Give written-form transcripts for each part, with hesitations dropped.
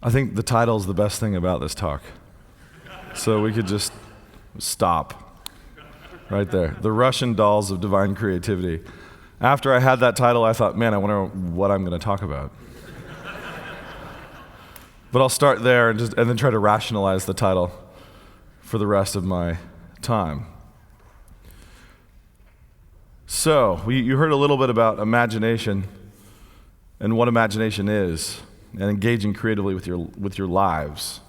I think the title is the best thing about this talk. So we could just stop right there. The Russian dolls of divine creativity. After I had that title, I thought, man, I wonder what I'm going to talk about. But I'll start there and then try to rationalize the title for the rest of my time. So, you heard a little bit about imagination and what imagination is, and engaging creatively with your lives.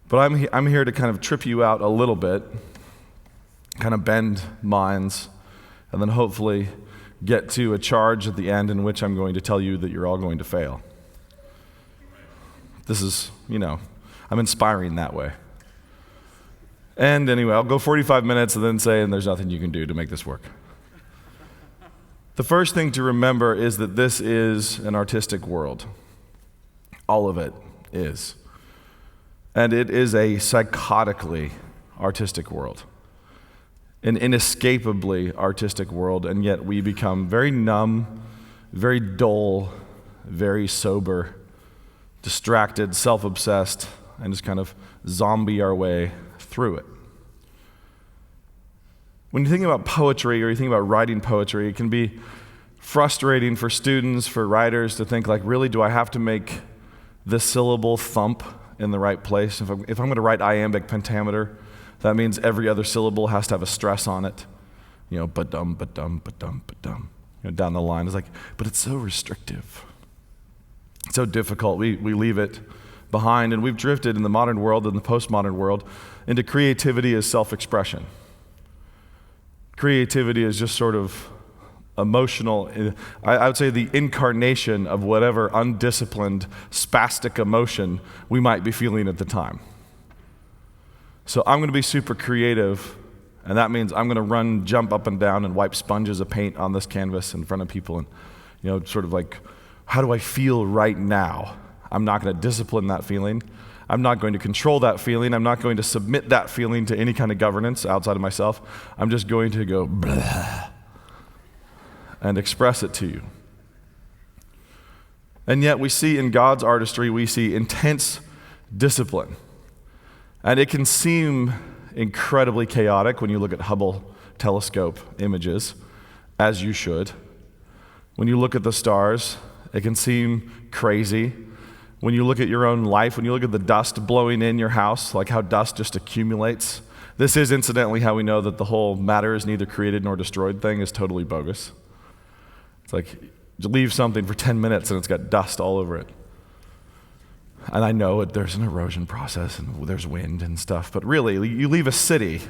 But I'm here to kind of trip you out a little bit, kind of bend minds, and then hopefully get to a charge at the end in which I'm going to tell you that you're all going to fail. This is, I'm inspiring that way. And anyway, I'll go 45 minutes and then say, and there's nothing you can do to make this work. The first thing to remember is that this is an artistic world. All of it is. And it is a psychotically artistic world. An inescapably artistic world, and yet we become very numb, very dull, very sober, distracted, self-obsessed, and just kind of zombie our way through it. When you think about poetry or you think about writing poetry, it can be frustrating for students, for writers to think like, really, do I have to make this syllable thump in the right place? If I'm going to write iambic pentameter, that means every other syllable has to have a stress on it. Ba-dum, ba-dum, ba-dum, ba-dum. Down the line. It's like, but it's so restrictive. It's so difficult. We leave it behind, and we've drifted in the modern world and the postmodern world into creativity as self-expression. Creativity is just sort of emotional. I would say the incarnation of whatever undisciplined, spastic emotion we might be feeling at the time. So I'm going to be super creative, and that means I'm going to jump up and down and wipe sponges of paint on this canvas in front of people, and sort of like, how do I feel right now? I'm not going to discipline that feeling. I'm not going to control that feeling. I'm not going to submit that feeling to any kind of governance outside of myself. I'm just going to go blah and express it to you. And yet we see in God's artistry, we see intense discipline. And it can seem incredibly chaotic when you look at Hubble telescope images, as you should. When you look at the stars, it can seem crazy. When you look at your own life, when you look at the dust blowing in your house, like how dust just accumulates. This is incidentally how we know that the whole matter is neither created nor destroyed thing is totally bogus. It's like you leave something for 10 minutes and it's got dust all over it. And I know there's an erosion process and there's wind and stuff, but really, you leave a city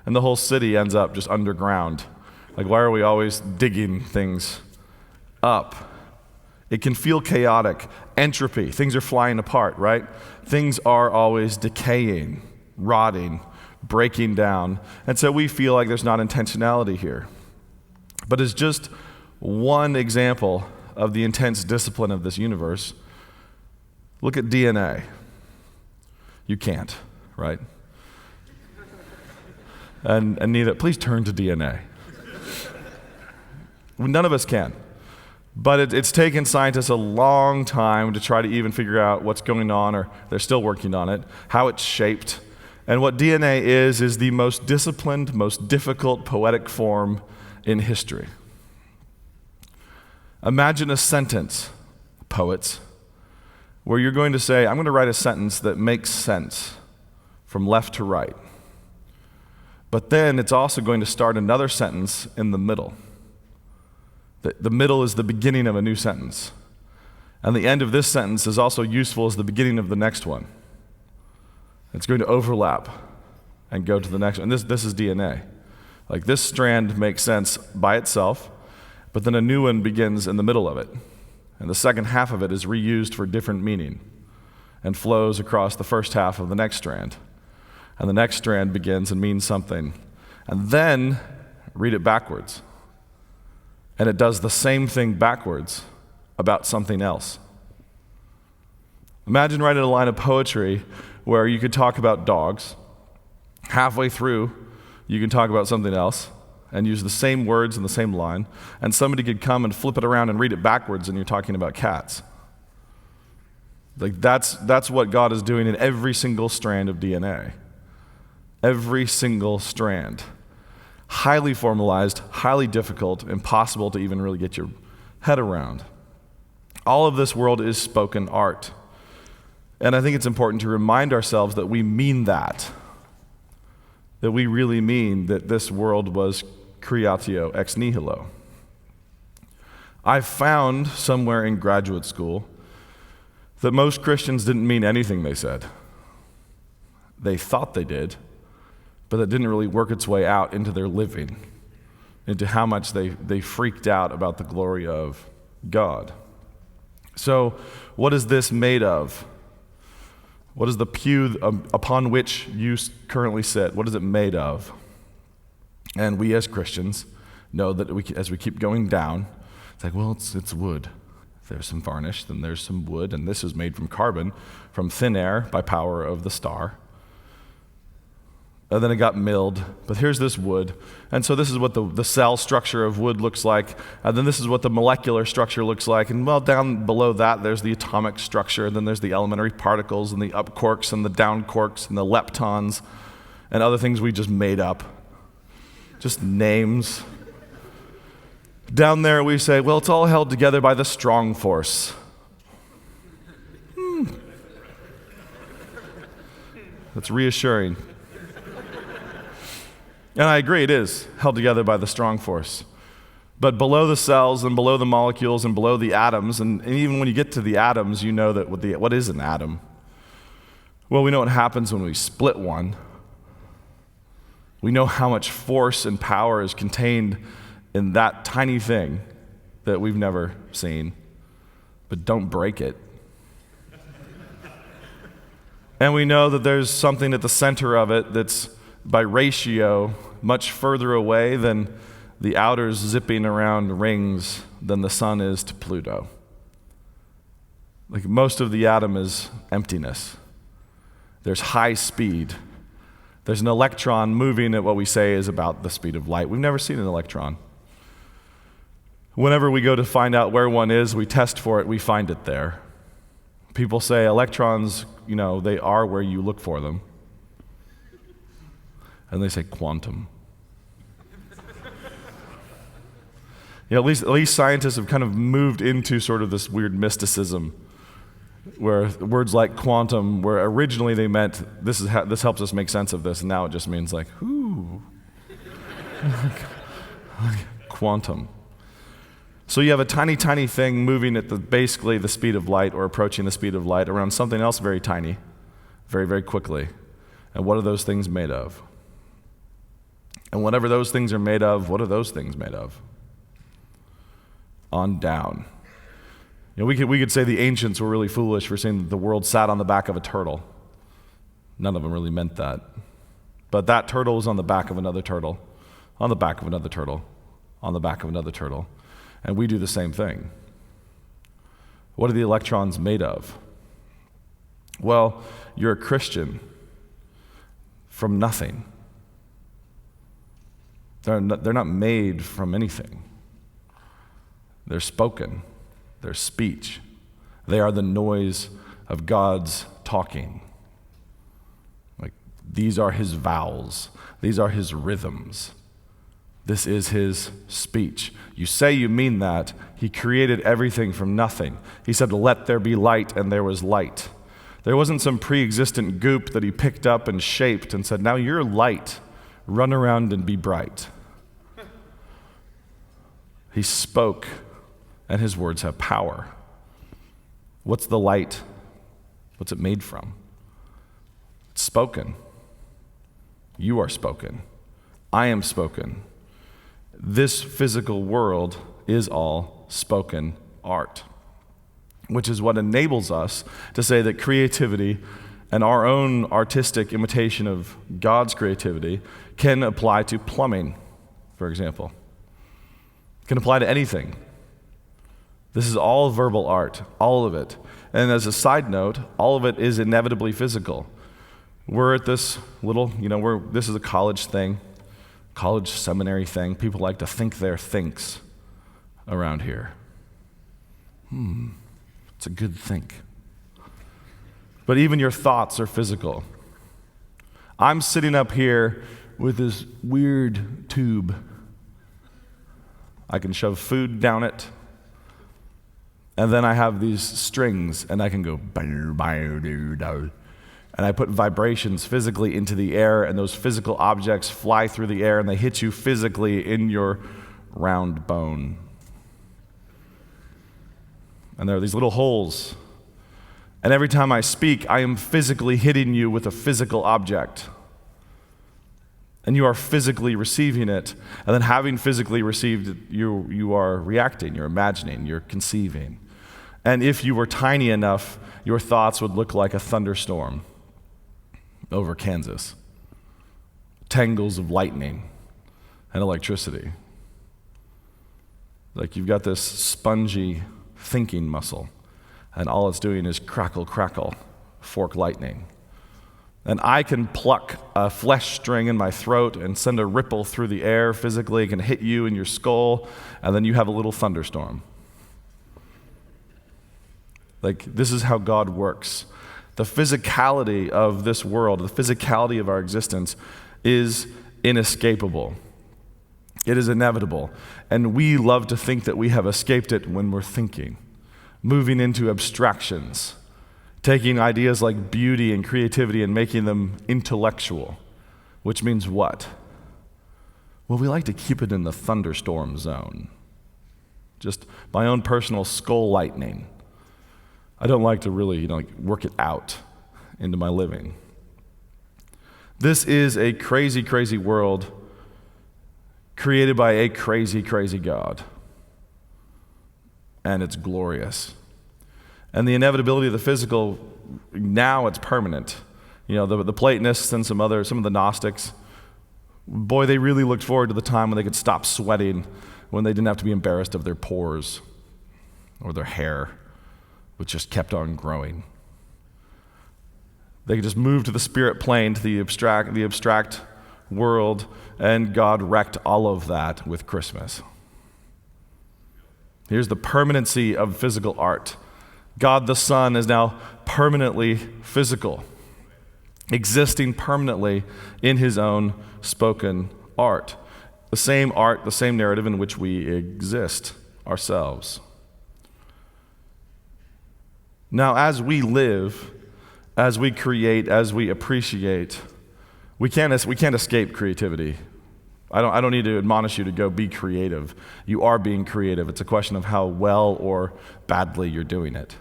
and the whole city ends up just underground. Like, why are we always digging things up? It can feel chaotic. Entropy, things are flying apart, right? Things are always decaying, rotting, breaking down. And so we feel like there's not intentionality here. But it's just one example of the intense discipline of this universe. Look at DNA. You can't, right? And neither, please turn to DNA. None of us can. But it's taken scientists a long time to try to even figure out what's going on, or they're still working on it, how it's shaped. And what DNA is the most disciplined, most difficult poetic form in history. Imagine a sentence, poets, where you're going to say, I'm going to write a sentence that makes sense from left to right. But then it's also going to start another sentence in the middle. The middle is the beginning of a new sentence. And the end of this sentence is also useful as the beginning of the next one. It's going to overlap and go to the next one. And this is DNA. Like, this strand makes sense by itself, but then a new one begins in the middle of it. And the second half of it is reused for different meaning and flows across the first half of the next strand. And the next strand begins and means something. And then read it backwards. And it does the same thing backwards about something else. Imagine writing a line of poetry where you could talk about dogs. Halfway through, you can talk about something else and use the same words in the same line, and somebody could come and flip it around and read it backwards and you're talking about cats. Like that's what God is doing in every single strand of DNA. Every single strand. Highly formalized, highly difficult, impossible to even really get your head around. All of this world is spoken art. And I think it's important to remind ourselves that we mean that we really mean that this world was creatio ex nihilo. I found somewhere in graduate school that most Christians didn't mean anything they said. They thought they did, but it didn't really work its way out into their living, into how much they freaked out about the glory of God. So, what is this made of? What is the pew upon which you currently sit? What is it made of? And we as Christians know that as we keep going down, it's like, well, it's wood. There's some varnish, then there's some wood, and this is made from carbon, from thin air by power of the star. And then it got milled, but here's this wood. And so this is what the cell structure of wood looks like, and then this is what the molecular structure looks like, and well, down below that, there's the atomic structure, and then there's the elementary particles, and the up quarks, and the down quarks, and the leptons, and other things we just made up. Just names. Down there we say, well, it's all held together by the strong force. That's reassuring. And I agree, it is held together by the strong force. But below the cells and below the molecules and below the atoms, and even when you get to the atoms, you know that what is an atom? Well, we know what happens when we split one. We know how much force and power is contained in that tiny thing that we've never seen. But don't break it. And we know that there's something at the center of it that's by ratio much further away than the outers zipping around rings than the sun is to Pluto. Like most of the atom is emptiness. There's high speed. There's an electron moving at what we say is about the speed of light. We've never seen an electron. Whenever we go to find out where one is, we test for it, we find it there. People say electrons, they are where you look for them. And they say quantum. At least scientists have kind of moved into sort of this weird mysticism where words like quantum, where originally they meant this helps us make sense of this, and now it just means like, ooh. Quantum. So you have a tiny, tiny thing moving at basically the speed of light or approaching the speed of light around something else very tiny, very, very quickly. And what are those things made of? And whatever those things are made of, what are those things made of? On down. We could say the ancients were really foolish for saying that the world sat on the back of a turtle. None of them really meant that. But that turtle was on the back of another turtle, on the back of another turtle, on the back of another turtle. And we do the same thing. What are the electrons made of? Well, you're a Christian from nothing. They're not made from anything. They're spoken. They're speech. They are the noise of God's talking. Like, these are his vowels. These are his rhythms. This is his speech. You say you mean that. He created everything from nothing. He said, let there be light, and there was light. There wasn't some pre-existent goop that he picked up and shaped and said, now you're light. Run around and be bright. He spoke, and his words have power. What's the light? What's it made from? It's spoken. You are spoken. I am spoken. This physical world is all spoken art, which is what enables us to say that creativity and our own artistic imitation of God's creativity can apply to plumbing, for example. It can apply to anything. This is all verbal art, all of it. And as a side note, all of it is inevitably physical. We're at this little, this is a college thing, college seminary thing. People like to think their thinks around here. It's a good think. but even your thoughts are physical. I'm sitting up here with this weird tube. I can shove food down it, and then I have these strings, and I can go, and I put vibrations physically into the air, and those physical objects fly through the air, and they hit you physically in your round bone. And there are these little holes, and every time I speak, I am physically hitting you with a physical object. And you are physically receiving it, and then having physically received it, you are reacting, you're imagining, you're conceiving. And if you were tiny enough, your thoughts would look like a thunderstorm over Kansas. Tangles of lightning and electricity. Like you've got this spongy thinking muscle, and all it's doing is crackle, crackle, fork lightning. And I can pluck a flesh string in my throat and send a ripple through the air physically. It can hit you in your skull, and then you have a little thunderstorm. Like, this is how God works. The physicality of this world, the physicality of our existence is inescapable. It is inevitable. And we love to think that we have escaped it when we're thinking, moving into abstractions, taking ideas like beauty and creativity and making them intellectual, which means what? Well, we like to keep it in the thunderstorm zone. Just my own personal skull lightning. I don't like to really, work it out into my living. This is a crazy, crazy world created by a crazy, crazy God. And it's glorious. And the inevitability of the physical, now it's permanent. The Platonists and some of the Gnostics, boy, they really looked forward to the time when they could stop sweating, when they didn't have to be embarrassed of their pores or their hair, which just kept on growing. They could just move to the spirit plane, to the abstract world, and God wrecked all of that with Christmas. Here's the permanency of physical art. God the Son is now permanently physical, existing permanently in his own spoken art. The same art, the same narrative in which we exist ourselves. Now, as we live, as we create, as we appreciate, we can't escape creativity. I don't need to admonish you to go be creative. You are being creative. It's a question of how well or badly you're doing it.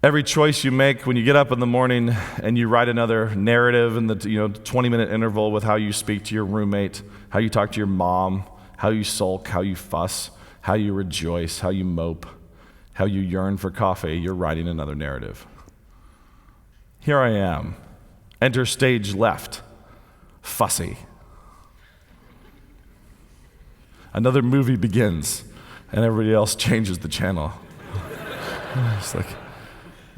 Every choice you make when you get up in the morning and you write another narrative in the 20-minute interval with how you speak to your roommate, how you talk to your mom, how you sulk, how you fuss, how you rejoice, how you mope, how you yearn for coffee, you're writing another narrative. Here I am. Enter stage left. Fussy. Another movie begins, and everybody else changes the channel. It's like,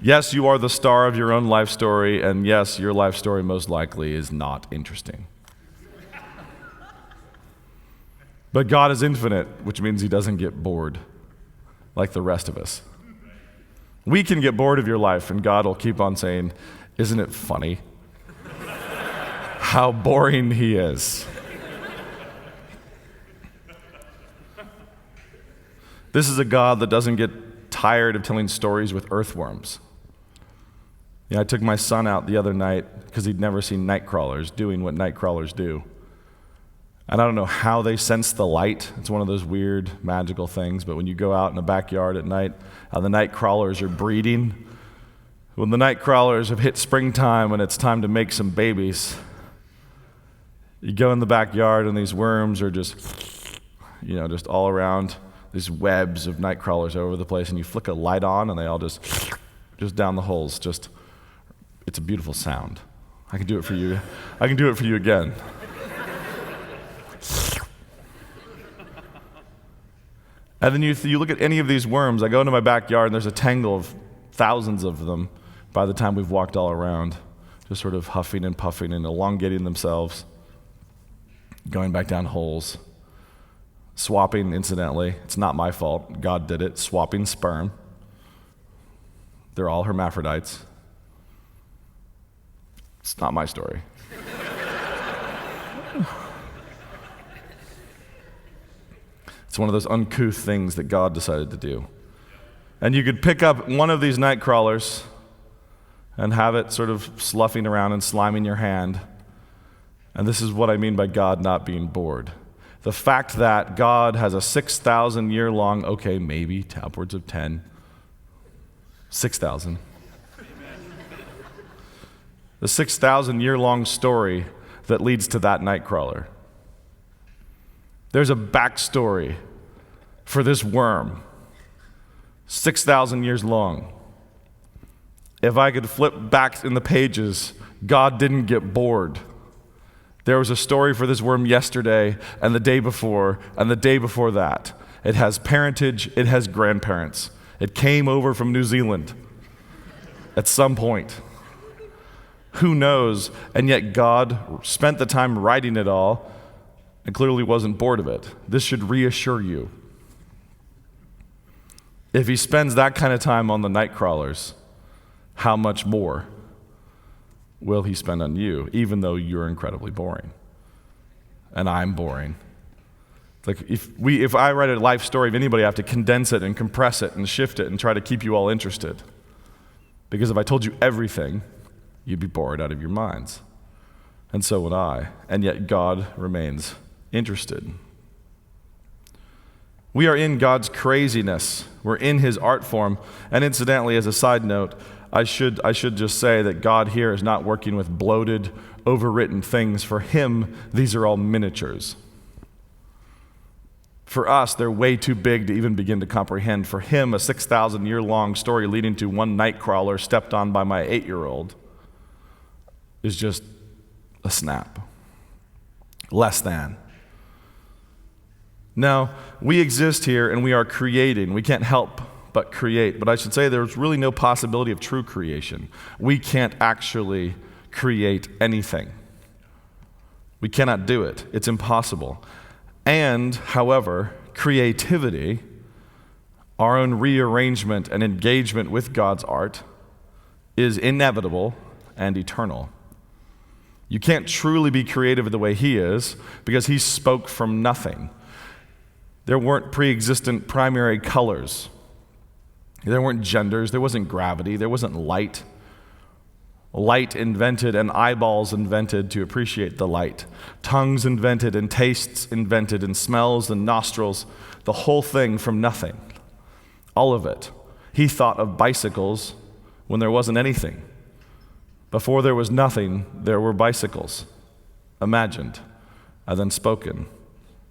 yes, you are the star of your own life story, and yes, your life story most likely is not interesting. But God is infinite, which means he doesn't get bored like the rest of us. We can get bored of your life, and God will keep on saying, isn't it funny how boring he is? This is a God that doesn't get tired of telling stories with earthworms. I took my son out the other night because he'd never seen night crawlers doing what night crawlers do. And I don't know how they sense the light. It's one of those weird magical things, but when you go out in the backyard at night, the night crawlers are breeding. When the night crawlers have hit springtime and it's time to make some babies, you go in the backyard and these worms are just all around. These webs of night crawlers over the place, and you flick a light on and they all just down the holes. It's a beautiful sound. I can do it for you. I can do it for you again. And then you look at any of these worms. I go into my backyard and there's a tangle of thousands of them by the time we've walked all around, just sort of huffing and puffing and elongating themselves, going back down holes. Swapping, incidentally, it's not my fault. God did it. Swapping sperm. They're all hermaphrodites. It's not my story. It's one of those uncouth things that God decided to do. And you could pick up one of these night crawlers and have it sort of sloughing around and sliming your hand. And this is what I mean by God not being bored. The fact that God has a 6,000-year-long, okay, maybe upwards of 10, 6,000. The 6,000-year-long story that leads to that night crawler. There's a backstory for this worm, 6,000 years long. If I could flip back in the pages, God didn't get bored. There was a story for this worm yesterday and the day before and the day before that. It has parentage, it has grandparents. It came over from New Zealand at some point. Who knows? And yet God spent the time writing it all and clearly wasn't bored of it. This should reassure you. If he spends that kind of time on the night crawlers, how much more will he spend on you, even though you're incredibly boring? And I'm boring. Like if I write a life story of anybody, I have to condense it and compress it and shift it and try to keep you all interested. Because if I told you everything, you'd be bored out of your minds. And so would I. And yet God remains interested. We are in God's craziness. We're in his art form. And incidentally, as a side note, I should just say that God here is not working with bloated, overwritten things. For him, these are all miniatures. For us, they're way too big to even begin to comprehend. For him, a 6,000-year-long story leading to one night crawler stepped on by my 8-year-old is just a snap. Less than. Now, we exist here and we are creating. We can't help but create. But I should say there's really no possibility of true creation. We can't actually create anything. We cannot do it. It's impossible. And, however, creativity, our own rearrangement and engagement with God's art, is inevitable and eternal. You can't truly be creative the way he is because he spoke from nothing. There weren't pre-existent primary colors. There weren't genders. There wasn't gravity. There wasn't light. Light invented and eyeballs invented to appreciate the light. Tongues invented and tastes invented and smells and nostrils. The whole thing from nothing. All of it. He thought of bicycles when there wasn't anything. Before there was nothing, there were bicycles. Imagined and then spoken.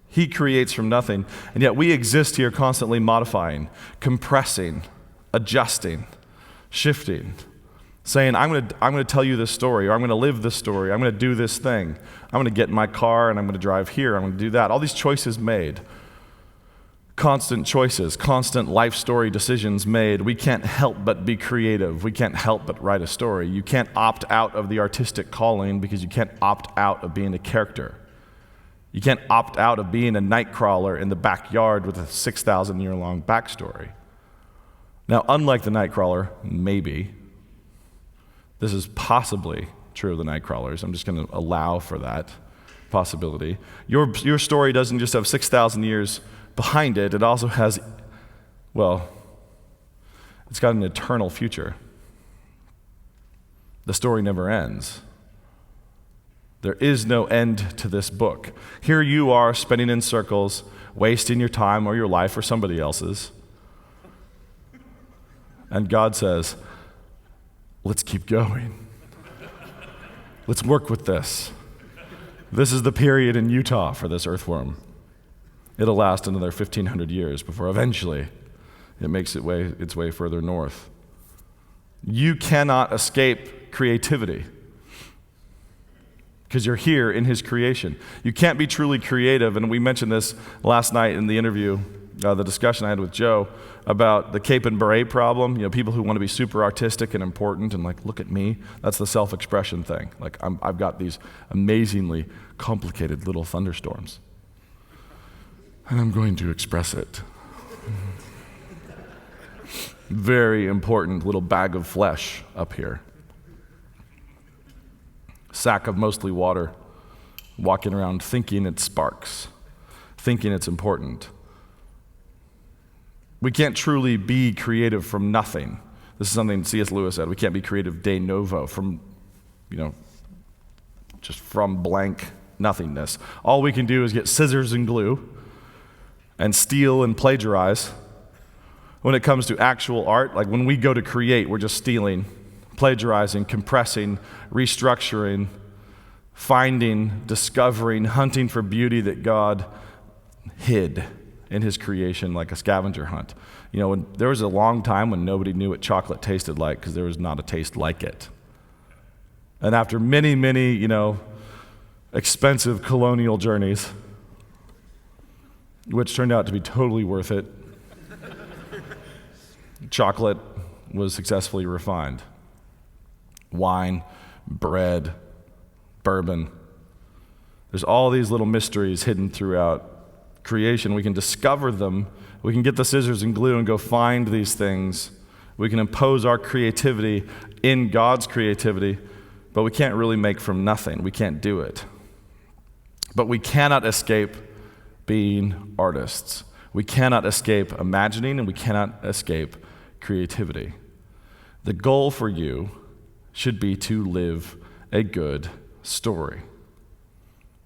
He creates from nothing, and yet we exist here constantly modifying, compressing, adjusting, shifting, saying, I'm going to tell you this story, or I'm going to live this story, I'm going to do this thing, I'm going to get in my car and I'm going to drive here, I'm going to do that. All these choices made. Constant choices, constant life story decisions made. We can't help but be creative. We can't help but write a story. You can't opt out of the artistic calling because you can't opt out of being a character. You can't opt out of being a night crawler in the backyard with a 6,000-year-long backstory. Now, unlike the night crawler, maybe, this is possibly true of the night crawlers. I'm just going to allow for that possibility. Your story doesn't just have 6,000 years behind it. It also has, well, it's got an eternal future. The story never ends. There is no end to this book. Here you are spinning in circles, wasting your time or your life or somebody else's. And God says, let's keep going. Let's work with this. This is the period in Utah for this earthworm. It'll last another 1,500 years before eventually it makes its way further north. You cannot escape creativity because you're here in his creation. You can't be truly creative, and we mentioned this last night in the interview, the discussion I had with Joe about the cape and beret problem. You know, people who want to be super artistic and important and like, look at me. That's the self-expression thing. Like, I've got these amazingly complicated little thunderstorms, and I'm going to express it. Very important little bag of flesh up here. Sack of mostly water, walking around thinking it sparks, thinking it's important. We can't truly be creative from nothing. This is something C.S. Lewis said. We can't be creative de novo from, just from blank nothingness. All we can do is get scissors and glue and steal and plagiarize. When it comes to actual art, like when we go to create, we're just stealing, plagiarizing, compressing, restructuring, finding, discovering, hunting for beauty that God hid in his creation like a scavenger hunt. When there was a long time when nobody knew what chocolate tasted like because there was not a taste like it. And after many, many, expensive colonial journeys, which turned out to be totally worth it, chocolate was successfully refined. Wine, bread, bourbon. There's all these little mysteries hidden throughout creation. We can discover them. We can get the scissors and glue and go find these things. We can impose our creativity in God's creativity, but we can't really make from nothing. We can't do it. But we cannot escape being artists. We cannot escape imagining, and we cannot escape creativity. The goal for you should be to live a good story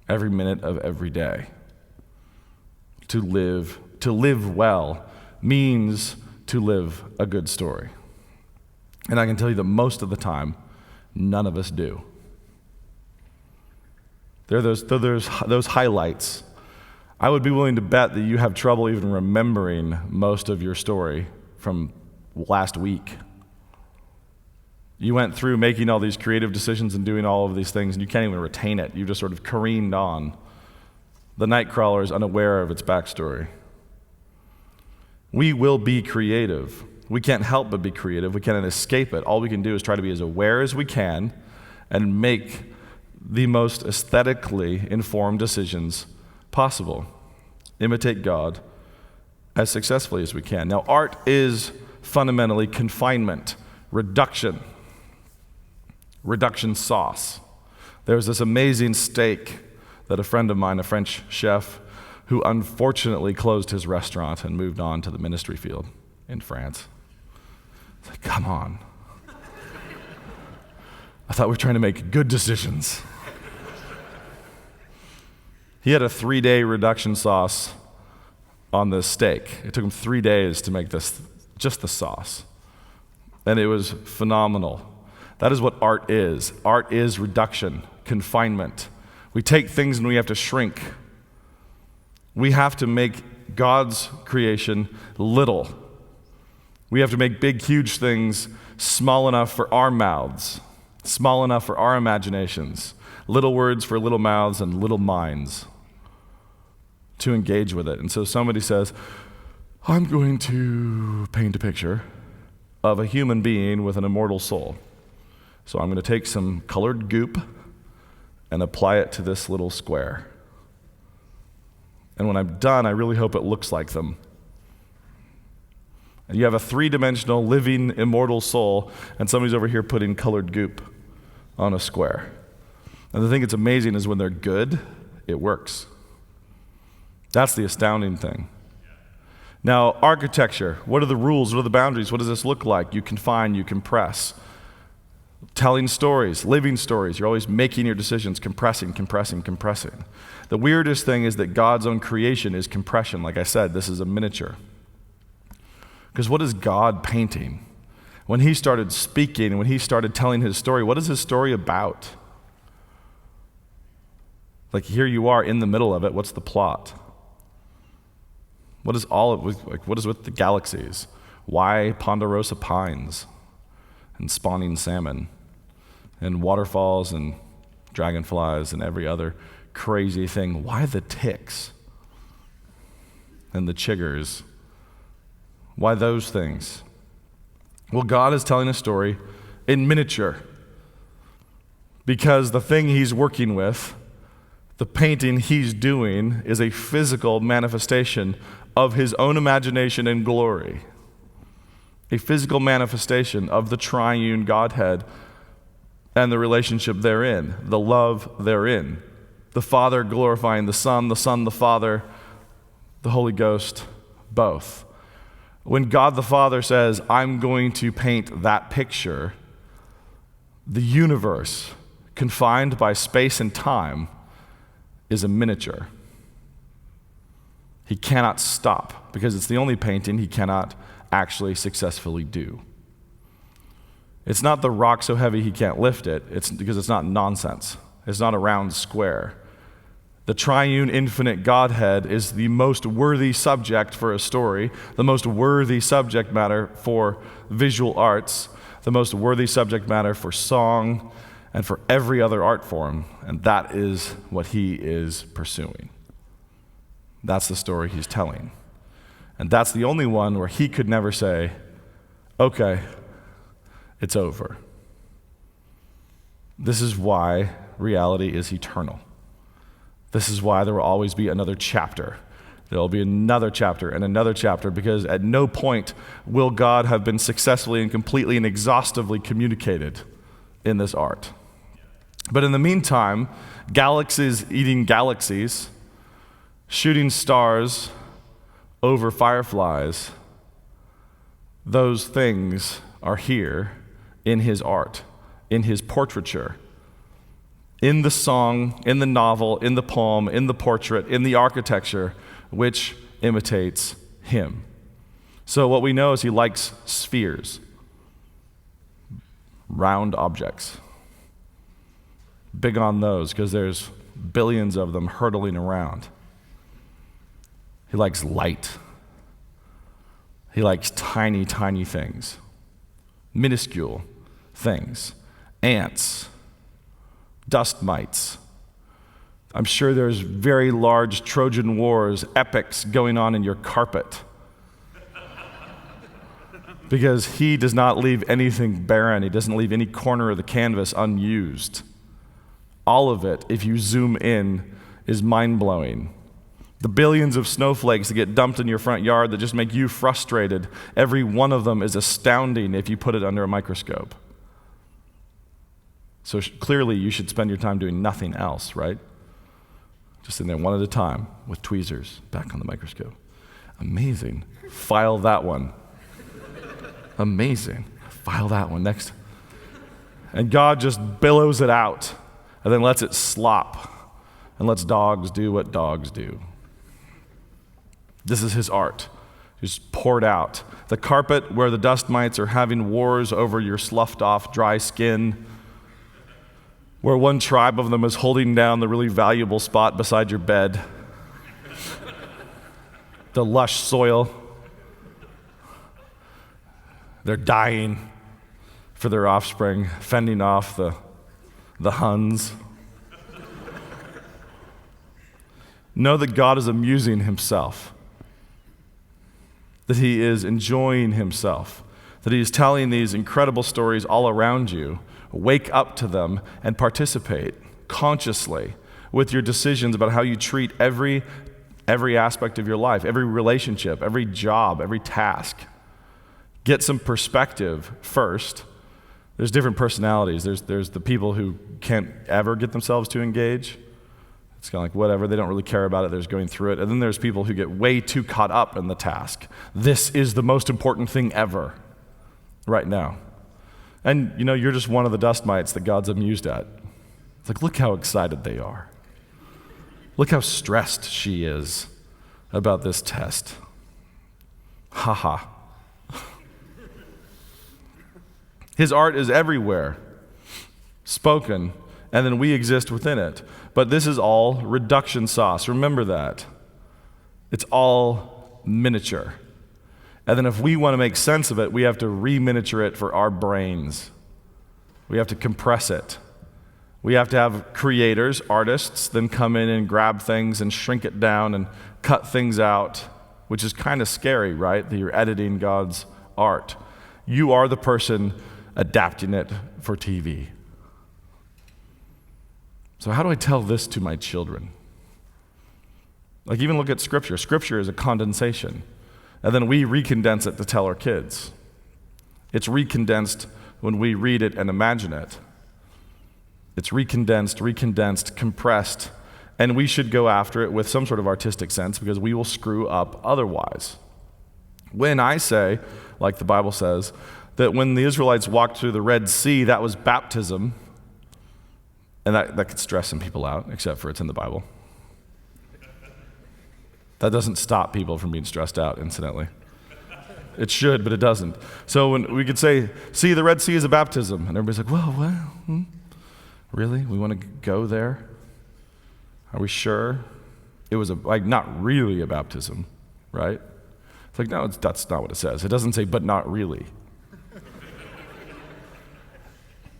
every minute of every day. To live well means to live a good story. And I can tell you that most of the time, none of us do. There are those highlights. I would be willing to bet that you have trouble even remembering most of your story from last week. You went through making all these creative decisions and doing all of these things, and you can't even retain it. You just sort of careened on. The Nightcrawler is unaware of its backstory. We will be creative. We can't help but be creative. We can't escape it. All we can do is try to be as aware as we can and make the most aesthetically informed decisions possible. Imitate God as successfully as we can. Now, art is fundamentally confinement, reduction sauce. There's this amazing steak that a friend of mine, a French chef, who unfortunately closed his restaurant and moved on to the ministry field in France. It's like, come on. I thought we were trying to make good decisions. He had a 3-day reduction sauce on this steak. It took him 3 days to make this, just the sauce. And it was phenomenal. That is what art is. Art is reduction, confinement. We take things and we have to shrink. We have to make God's creation little. We have to make big, huge things small enough for our mouths, small enough for our imaginations, little words for little mouths and little minds to engage with it. And so somebody says, I'm going to paint a picture of a human being with an immortal soul. So I'm going to take some colored goop and apply it to this little square. And when I'm done, I really hope it looks like them. And you have a 3-dimensional, living, immortal soul, and somebody's over here putting colored goop on a square. And the thing that's amazing is when they're good, it works. That's the astounding thing. Now, architecture, what are the rules? What are the boundaries? What does this look like? You confine, you compress. Telling stories, living stories. You're always making your decisions, compressing. The weirdest thing is that God's own creation is compression. Like I said, this is a miniature. Because what is God painting? When he started speaking, when he started telling his story, what is his story about? Like here you are in the middle of it. What's the plot? What is what is with the galaxies? Why ponderosa pines and spawning salmon and waterfalls and dragonflies and every other crazy thing? Why the ticks and the chiggers? Why those things? Well, God is telling a story in miniature because the thing he's working with, the painting he's doing, is a physical manifestation of his own imagination and glory. a physical manifestation of the triune Godhead and the relationship therein, the love therein. The Father glorifying the Son, the Father, the Holy Ghost, both. When God the Father says, I'm going to paint that picture, the universe, confined by space and time, is a miniature. He cannot stop because it's the only painting he cannot actually successfully do. It's not the rock so heavy he can't lift it. It's because it's not nonsense. It's not a round square. The triune infinite Godhead is the most worthy subject for a story, the most worthy subject matter for visual arts, the most worthy subject matter for song and for every other art form, and that is what he is pursuing. That's the story he's telling. And that's the only one where he could never say, okay, it's over. This is why reality is eternal. This is why there will always be another chapter. There will be another chapter and another chapter, because at no point will God have been successfully and completely and exhaustively communicated in this art. But in the meantime, galaxies eating galaxies, shooting stars over fireflies, those things are here in his art, in his portraiture, in the song, in the novel, in the poem, in the portrait, in the architecture, which imitates him. So what we know is he likes spheres, round objects. Big on those because there's billions of them hurtling around. He likes light. He likes tiny, tiny things, minuscule things, ants, dust mites. I'm sure there's very large Trojan Wars epics going on in your carpet because he does not leave anything barren. He doesn't leave any corner of the canvas unused. All of it, if you zoom in, is mind-blowing. The billions of snowflakes that get dumped in your front yard that just make you frustrated, every one of them is astounding if you put it under a microscope. So clearly you should spend your time doing nothing else, right? Just in there one at a time with tweezers back on the microscope. Amazing. File that one. Amazing. File that one next. And God just billows it out and then lets it slop and lets dogs do what dogs do. This is his art, just poured out. The carpet where the dust mites are having wars over your sloughed off dry skin, where one tribe of them is holding down the really valuable spot beside your bed, the lush soil. They're dying for their offspring, fending off the Huns. Know that God is amusing himself, that he is enjoying himself, that he is telling these incredible stories all around you. Wake up to them and participate consciously with your decisions about how you treat every aspect of your life, every relationship, every job, every task. Get some perspective first. There's different personalities. There's the people who can't ever get themselves to engage. It's kind of like whatever, they don't really care about it, they're just going through it. And then there's people who get way too caught up in the task. This is the most important thing ever right now. And you're just one of the dust mites that God's amused at. It's like, look how excited they are. Look how stressed she is about this test. Ha ha. His art is everywhere, spoken, and then we exist within it. But this is all reduction sauce. Remember that. It's all miniature. And then if we want to make sense of it, we have to reminiature it for our brains. We have to compress it. We have to have creators, artists, then come in and grab things and shrink it down and cut things out, which is kind of scary, right? That you're editing God's art. You are the person adapting it for TV. So how do I tell this to my children? Like, even look at Scripture. Scripture is a condensation. And then we recondense it to tell our kids. It's recondensed when we read it and imagine it. It's recondensed, compressed, and we should go after it with some sort of artistic sense because we will screw up otherwise. When I say, like the Bible says, that when the Israelites walked through the Red Sea, that was baptism, and that could stress some people out, except for it's in the Bible. That doesn't stop people from being stressed out, incidentally. It should, but it doesn't. So when we could say, see, the Red Sea is a baptism, and everybody's like, well, really? We want to go there? Are we sure? It was not really a baptism, right? It's like, no, that's not what it says. It doesn't say, but not really.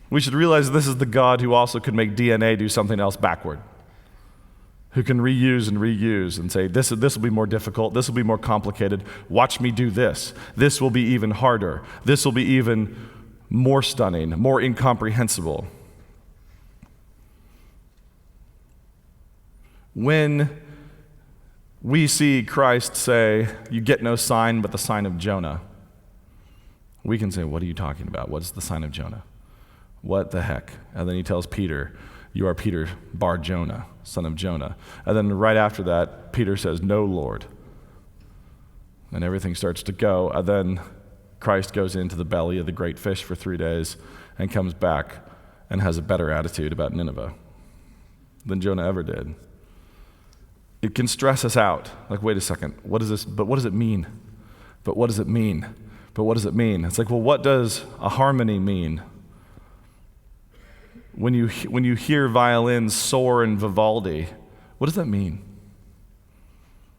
We should realize this is the God who also could make DNA do something else backward, who can reuse and say, this will be more difficult, this will be more complicated, watch me do this. This will be even harder. This will be even more stunning, more incomprehensible. When we see Christ say, you get no sign but the sign of Jonah, we can say, what are you talking about? What is the sign of Jonah? What the heck? And then he tells Peter, you are Peter, bar Jonah, son of Jonah. And then right after that, Peter says, no, Lord. And everything starts to go. And then Christ goes into the belly of the great fish for 3 days and comes back and has a better attitude about Nineveh than Jonah ever did. It can stress us out. Like, wait a second, what is this? But what does it mean? But what does it mean? But what does it mean? It's like, well, what does a harmony mean? When you hear violins soar in Vivaldi, what does that mean?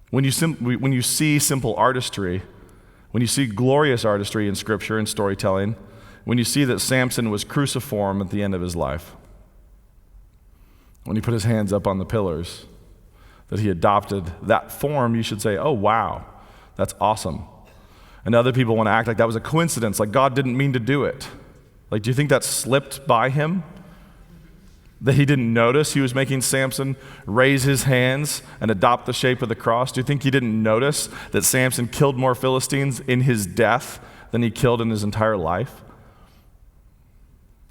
When you see simple artistry, when you see glorious artistry in Scripture and storytelling, when you see that Samson was cruciform at the end of his life, when he put his hands up on the pillars, that he adopted that form, you should say, oh, wow, that's awesome. And other people want to act like that was a coincidence, like God didn't mean to do it. Like, do you think that slipped by him? That he didn't notice he was making Samson raise his hands and adopt the shape of the cross? Do you think he didn't notice that Samson killed more Philistines in his death than he killed in his entire life?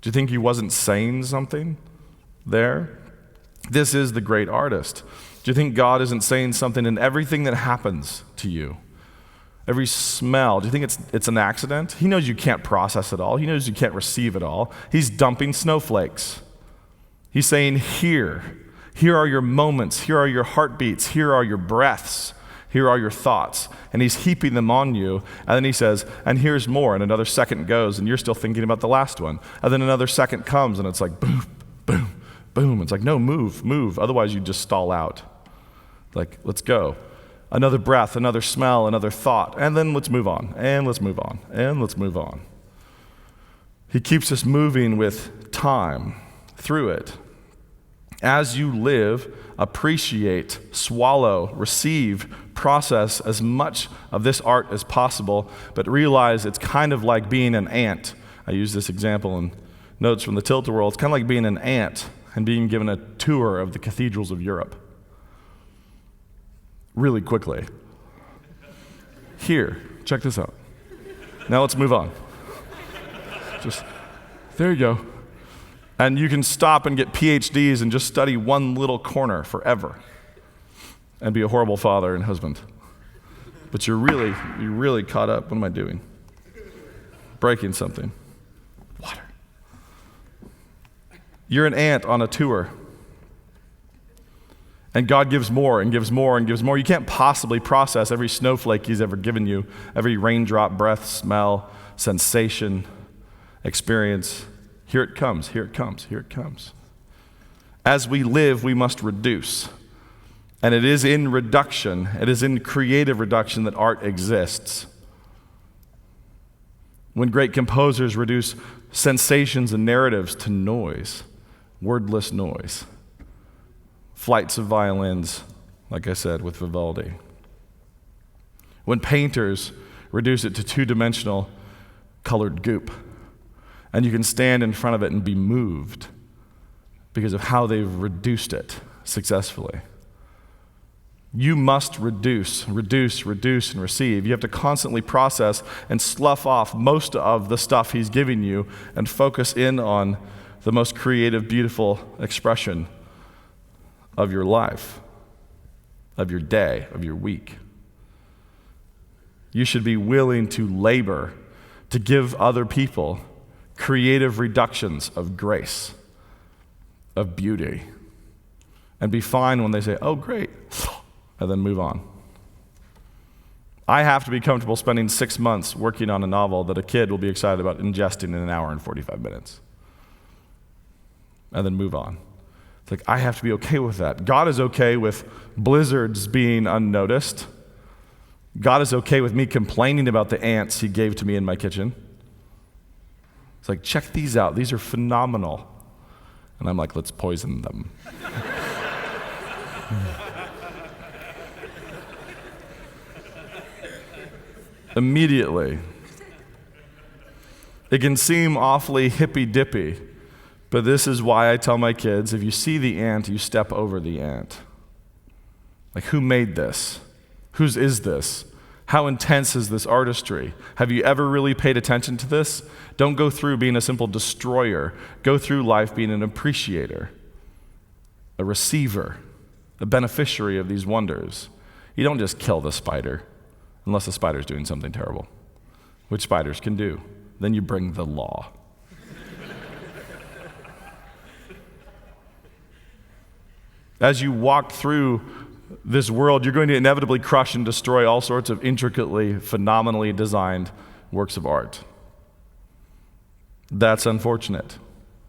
Do you think he wasn't saying something there? This is the great artist. Do you think God isn't saying something in everything that happens to you? Every smell, do you think it's an accident? He knows you can't process it all. He knows you can't receive it all. He's dumping snowflakes. He's saying, here are your moments, here are your heartbeats, here are your breaths, here are your thoughts. And he's heaping them on you. And then he says, and here's more. And another second goes, and you're still thinking about the last one. And then another second comes, and it's like, boom, boom, boom. It's like, no, move. Otherwise, you just stall out. Like, let's go. Another breath, another smell, another thought. And then let's move on, and let's move on, and let's move on. He keeps us moving with time through it. As you live, appreciate, swallow, receive, process as much of this art as possible, but realize it's kind of like being an ant. I use this example in notes from the Tilt-A-Whirl. It's kind of like being an ant and being given a tour of the cathedrals of Europe. Really quickly. Here, check this out. Now let's move on. There you go. And you can stop and get PhDs and just study one little corner forever and be a horrible father and husband. But you're really caught up. What am I doing? Breaking something. Water. You're an ant on a tour. And God gives more and gives more and gives more. You can't possibly process every snowflake he's ever given you, every raindrop, breath, smell, sensation, experience. Here it comes, here it comes, here it comes. As we live, we must reduce. And it is in reduction, it is in creative reduction that art exists. When great composers reduce sensations and narratives to noise, wordless noise. Flights of violins, like I said, with Vivaldi. When painters reduce it to two-dimensional colored goop, and you can stand in front of it and be moved because of how they've reduced it successfully. You must reduce, and receive. You have to constantly process and slough off most of the stuff he's giving you and focus in on the most creative, beautiful expression of your life, of your day, of your week. You should be willing to labor to give other people creative reductions of grace, of beauty, and be fine when they say, oh, great, and then move on. I have to be comfortable spending 6 months working on a novel that a kid will be excited about ingesting in an hour and 45 minutes, and then move on. It's like, I have to be okay with that. God is okay with blizzards being unnoticed. God is okay with me complaining about the ants he gave to me in my kitchen. It's like, check these out. These are phenomenal. And I'm like, let's poison them. Immediately. It can seem awfully hippy-dippy, but this is why I tell my kids, if you see the ant, you step over the ant. Like, who made this? Whose is this? How intense is this artistry? Have you ever really paid attention to this? Don't go through being a simple destroyer. Go through life being an appreciator, a receiver, a beneficiary of these wonders. You don't just kill the spider, unless the spider's doing something terrible, which spiders can do. Then you bring the law. As you walk through this world, you're going to inevitably crush and destroy all sorts of intricately, phenomenally designed works of art. That's unfortunate,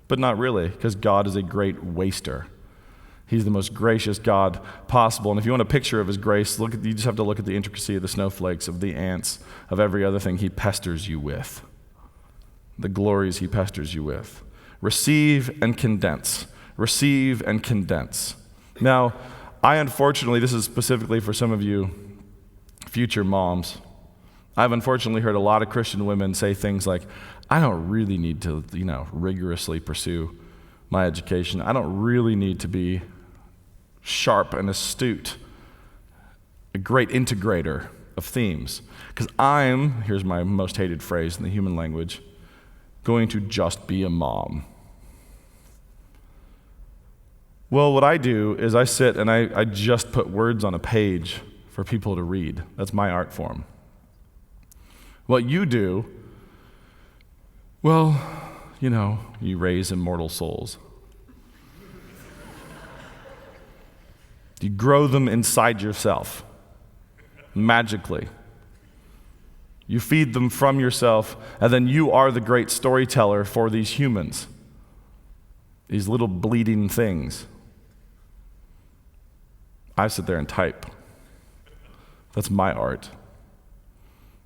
but not really, because God is a great waster. He's the most gracious God possible. And if you want a picture of his grace, you just have to look at the intricacy of the snowflakes, of the ants, of every other thing he pesters you with, the glories he pesters you with. Receive and condense. Receive and condense. Now, unfortunately, this is specifically for some of you future moms. I've unfortunately heard a lot of Christian women say things like, I don't really need to, rigorously pursue my education. I don't really need to be sharp and astute, a great integrator of themes, because here's my most hated phrase in the human language, going to just be a mom. Well, what I do is I sit and I just put words on a page for people to read. That's my art form. What you do, well, you raise immortal souls. You grow them inside yourself, magically. You feed them from yourself, and then you are the great storyteller for these humans, these little bleeding things. I sit there and type. That's my art.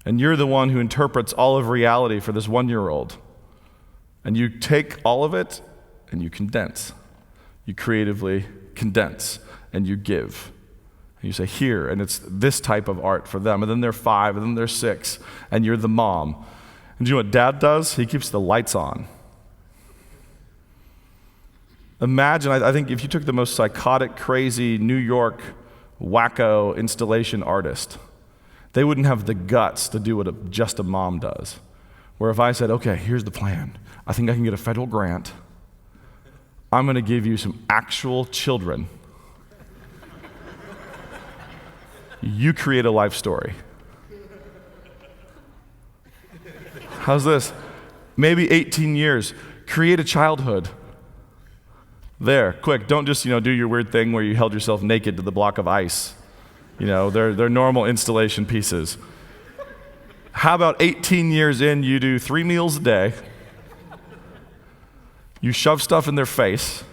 And you're the one who interprets all of reality for this 1-year-old. And you take all of it and you condense. You creatively condense and you give. And you say, here, and it's this type of art for them. And then they're 5, and then they're 6, and you're the mom. And do you know what Dad does? He keeps the lights on. Imagine, I think if you took the most psychotic, crazy, New York, wacko installation artist, they wouldn't have the guts to do what just a mom does. Where if I said, okay, here's the plan. I think I can get a federal grant. I'm going to give you some actual children. You create a life story. How's this? Maybe 18 years. Create a childhood. There, quick. Don't just, do your weird thing where you held yourself naked to the block of ice. They're normal installation pieces. How about 18 years in, you do 3 meals a day. You shove stuff in their face,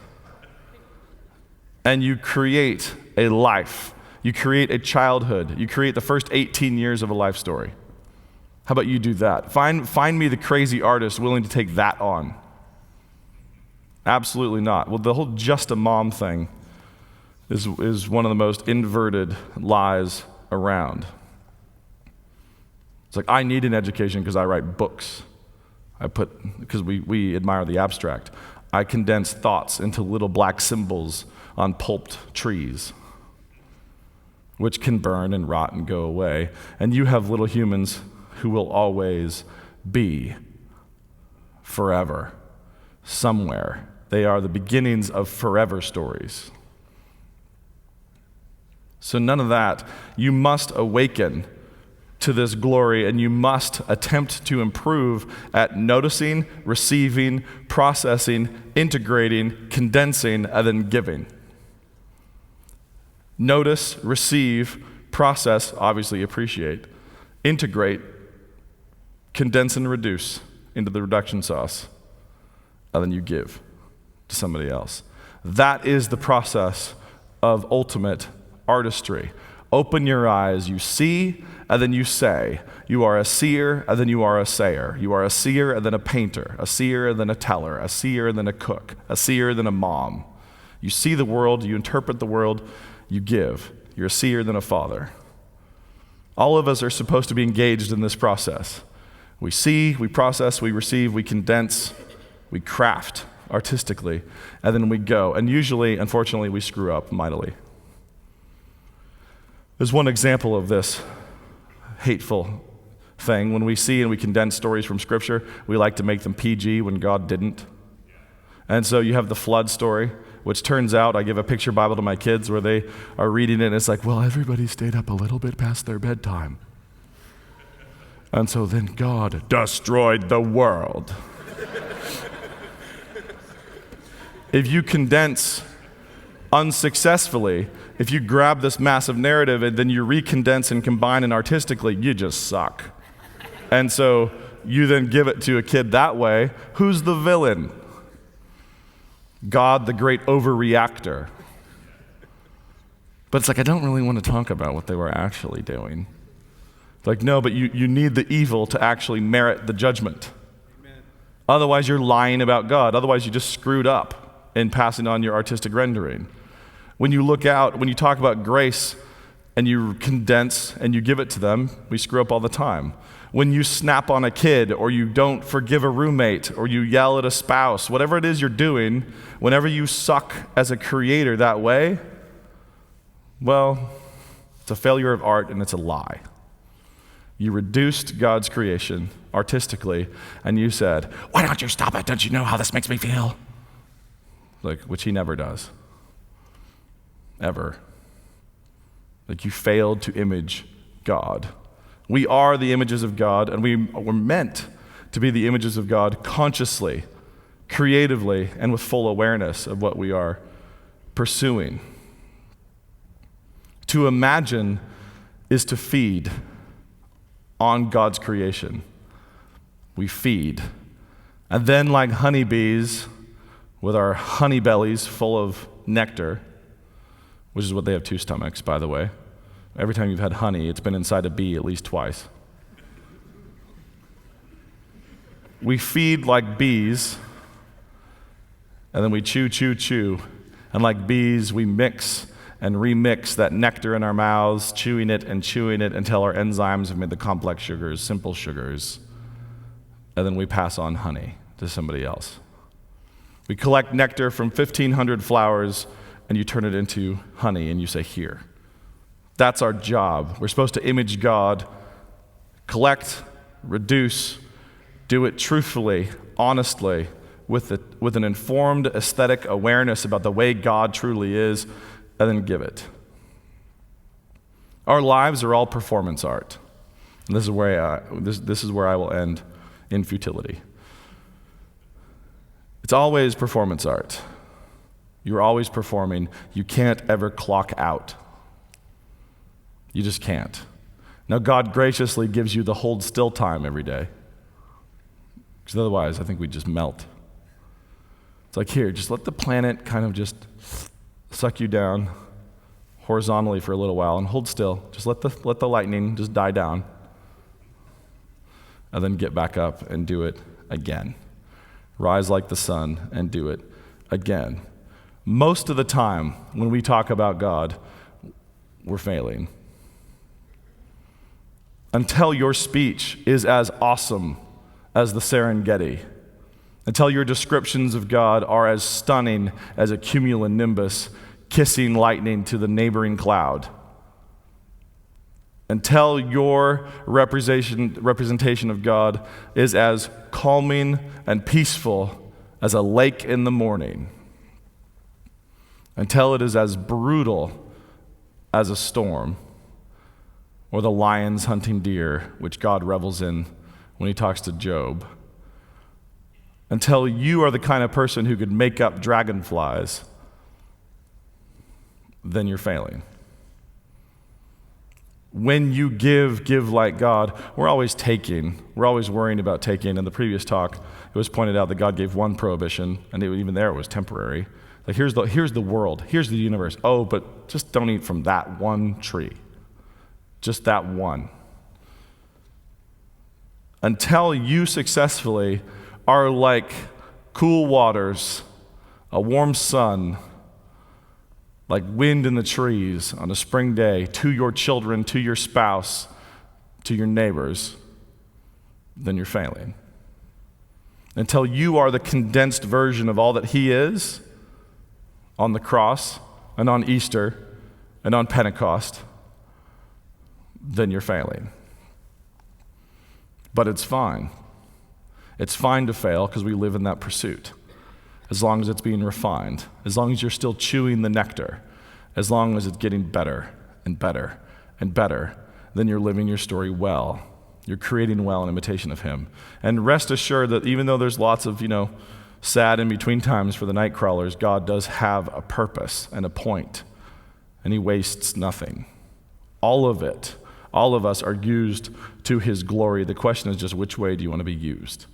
and you create a life. You create a childhood. You create the first 18 years of a life story. How about you do that? Find me the crazy artist willing to take that on. Absolutely not. Well, the whole just a mom thing is one of the most inverted lies around. It's like, I need an education because I write books. Because we admire the abstract. I condense thoughts into little black symbols on pulped trees. which can burn and rot and go away. And you have little humans who will always be forever, somewhere. They are the beginnings of forever stories. So none of that. You must awaken to this glory, and you must attempt to improve at noticing, receiving, processing, integrating, condensing, and then giving. Notice, receive, process, obviously appreciate, integrate, condense and reduce into the reduction sauce, and then you give to somebody else. That is the process of ultimate artistry. Open your eyes, you see, and then you say. You are a seer, and then you are a sayer. You are a seer, and then a painter. A seer, and then a teller. A seer, and then a cook. A seer, and then a mom. You see the world, you interpret the world, you give. You're a seer, then a father. All of us are supposed to be engaged in this process. We see, we process, we receive, we condense, we craft artistically, and then we go. And usually, unfortunately, we screw up mightily. There's one example of this hateful thing. When we see and we condense stories from Scripture, we like to make them PG when God didn't. And so you have the flood story, which turns out, I give a picture Bible to my kids where they are reading it, and it's like, well, everybody stayed up a little bit past their bedtime. And so then God destroyed the world. If you condense unsuccessfully, if you grab this massive narrative and then you recondense and combine it artistically, you just suck. And so you then give it to a kid that way. Who's the villain? God, the great overreactor. But it's like, I don't really want to talk about what they were actually doing. It's like, no, but you need the evil to actually merit the judgment. Amen. Otherwise, you're lying about God. Otherwise, you just screwed up in passing on your artistic rendering. When you look out, when you talk about grace and you condense and you give it to them, we screw up all the time. When you snap on a kid or you don't forgive a roommate or you yell at a spouse, whatever it is you're doing, whenever you suck as a creator that way, well, it's a failure of art and it's a lie. You reduced God's creation artistically and you said, why don't you stop it? Don't you know how this makes me feel? Like, which he never does. Ever. Like, you failed to image God. We are the images of God, and we're meant to be the images of God consciously, creatively, and with full awareness of what we are pursuing. To imagine is to feed on God's creation. We feed. And then, like honeybees, with our honey bellies full of nectar, which is what they have 2 stomachs, by the way. Every time you've had honey, it's been inside a bee at least twice. We feed like bees, and then we chew, chew, chew. And like bees, we mix and remix that nectar in our mouths, chewing it until our enzymes have made the complex sugars, simple sugars. And then we pass on honey to somebody else. We collect nectar from 1,500 flowers, and you turn it into honey, and you say, here. That's our job. We're supposed to image God, collect, reduce, do it truthfully, honestly, with an informed aesthetic awareness about the way God truly is, and then give it. Our lives are all performance art. And this is where I will end in futility. It's always performance art. You're always performing. You can't ever clock out. You just can't. Now, God graciously gives you the hold still time every day. Because otherwise, I think we'd just melt. It's like, here, just let the planet kind of just suck you down horizontally for a little while and hold still. Just let the lightning just die down. And then get back up and do it again. Rise like the sun and do it again. Most of the time, when we talk about God, we're failing. Until your speech is as awesome as the Serengeti, until your descriptions of God are as stunning as a cumulonimbus kissing lightning to the neighboring cloud, until your representation of God is as calming and peaceful as a lake in the morning, until it is as brutal as a storm, or the lions hunting deer, which God revels in when he talks to Job, until you are the kind of person who could make up dragonflies, then you're failing. When you give like God, we're always taking. We're always worrying about taking. In the previous talk, it was pointed out that God gave one prohibition, and even there it was temporary. Like, here's the world, here's the universe. Oh, but just don't eat from that one tree. Just that one. Until you successfully are like cool waters, a warm sun, like wind in the trees on a spring day, to your children, to your spouse, to your neighbors, then you're failing. Until you are the condensed version of all that he is on the cross and on Easter and on Pentecost, then you're failing. But it's fine. It's fine to fail because we live in that pursuit. As long as it's being refined, as long as you're still chewing the nectar, as long as it's getting better and better and better, then you're living your story well. You're creating well in imitation of him. And rest assured that even though there's lots of, sad in between times for the night crawlers, God does have a purpose and a point, and he wastes nothing. All of it, all of us are used to his glory. The question is just, which way do you want to be used?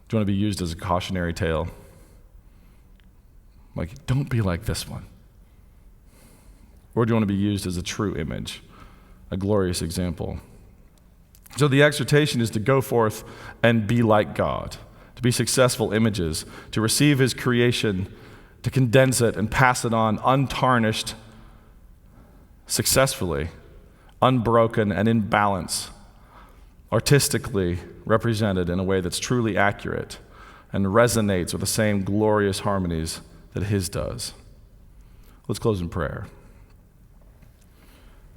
Do you want to be used as a cautionary tale? Like, don't be like this one. Or do you want to be used as a true image, a glorious example? So the exhortation is to go forth and be like God, to be successful images, to receive his creation, to condense it and pass it on untarnished, successfully, unbroken and in balance, artistically represented in a way that's truly accurate and resonates with the same glorious harmonies that his does. Let's close in prayer.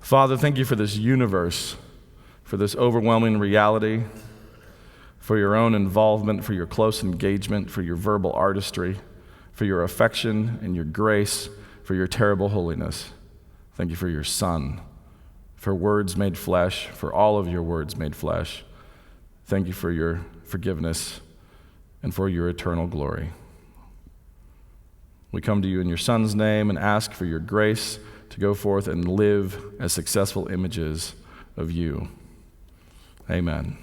Father, thank you for this universe, for this overwhelming reality, for your own involvement, for your close engagement, for your verbal artistry, for your affection and your grace, for your terrible holiness. Thank you for your Son, for words made flesh, for all of your words made flesh. Thank you for your forgiveness and for your eternal glory. We come to you in your Son's name and ask for your grace to go forth and live as successful images of you. Amen.